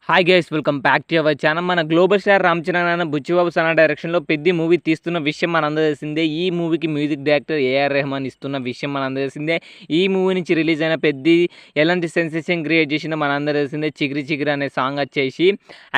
Hi guys, welcome back to our channel. మన global star Ram Charan అన్న బుచ్చిబాబు సనా డైరెక్షన్లో పెద్ద మూవీ తీస్తున్న విషయం మనందరూ తెలిసిందే. ఈ మూవీకి మ్యూజిక్ డైరెక్టర్ ఏఆర్ రెహమాన్ ఇస్తున్న విషయం మనందరూ తెలిసిందే. ఈ మూవీ నుంచి రిలీజ్ అయిన పెద్ద ఎలాంటి సెన్సేషన్ క్రియేట్ చేసిందో మనందరూ తెలిసిందే. చిగిరి చిగిరి అనే సాంగ్ వచ్చేసి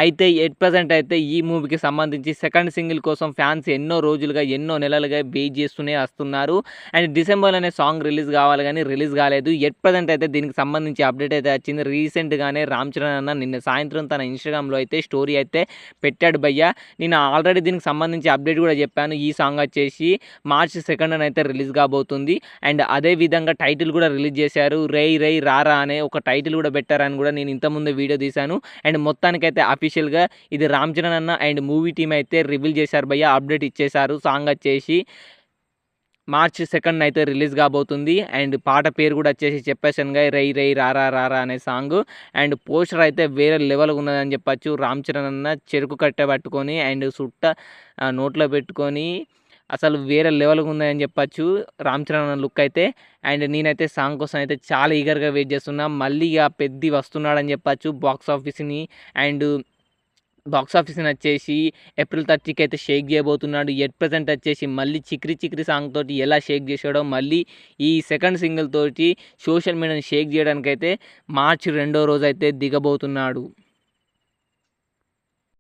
అయితే ఎట్ ప్రజెంట్ అయితే ఈ మూవీకి సంబంధించి సెకండ్ సింగిల్ కోసం ఫ్యాన్స్ ఎన్నో రోజులుగా ఎన్నో నెలలుగా వెయిట్ చేస్తూనే వస్తున్నారు. అండ్ డిసెంబర్ అనే సాంగ్ రిలీజ్ కావాలి కానీ రిలీజ్ కాలేదు. ఎట్ ప్రజెంట్ అయితే దీనికి సంబంధించి అప్డేట్ అయితే వచ్చింది. రీసెంట్గానే రామ్ చరణ్ అన్న నిన్న సాయంత్రం తన ఇన్స్టాగ్రామ్లో అయితే స్టోరీ అయితే పెట్టాడు భయ్య. నేను ఆల్రెడీ దీనికి సంబంధించి అప్డేట్ కూడా చెప్పాను. ఈ సాంగ్ వచ్చేసి మార్చ్ 2న అయితే రిలీజ్ కాబోతుంది. అండ్ అదే విధంగా టైటిల్ కూడా రిలీజ్ చేశారు. రై రై రారా అనే ఒక టైటిల్ కూడా పెట్టారని కూడా నేను ఇంతకుముందే వీడియో తీశాను. అండ్ మొత్తానికైతే అఫీషియల్గా ఇది రామ్ చరణ్ అన్న అండ్ మూవీ టీమ్ అయితే రివీల్ చేశారు భయ్య. అప్డేట్ ఇచ్చేశారు. సాంగ్ వచ్చేసి మార్చ్ 2న అయితే రిలీజ్ కాబోతుంది. అండ్ పాట పేరు కూడా వచ్చేసి చెప్పేసానుగా, రై రై రారా రారా అనే సాంగ్. అండ్ పోస్టర్ అయితే వేరే లెవెల్గా ఉన్నదని చెప్పచ్చు. రామ్ చరణ్ అన్న చెరుకు కట్టె పట్టుకొని అండ్ నోట్లో పెట్టుకొని అసలు వేరే లెవెల్గా ఉందని చెప్పచ్చు రామ్ చరణ్ అన్న లుక్ అయితే. అండ్ నేనైతే సాంగ్ కోసం అయితే చాలా ఈగర్గా వెయిట్ చేస్తున్నా. మళ్ళీ ఇక పెద్ద వస్తున్నాడని చెప్పచ్చు బాక్స్ ఆఫీస్ని వచ్చేసి ఏప్రిల్ 30కి అయితే షేక్ చేయబోతున్నాడు. ఎట్ ప్రజెంట్ వచ్చేసి మళ్ళీ చిక్రి చిక్రి సాంగ్ తోటి ఎలా షేక్ చేసాడో మళ్ళీ ఈ సెకండ్ సింగిల్ తోటి సోషల్ మీడియాని షేక్ చేయడానికైతే మార్చి 2వ రోజు అయితే దిగబోతున్నాడు.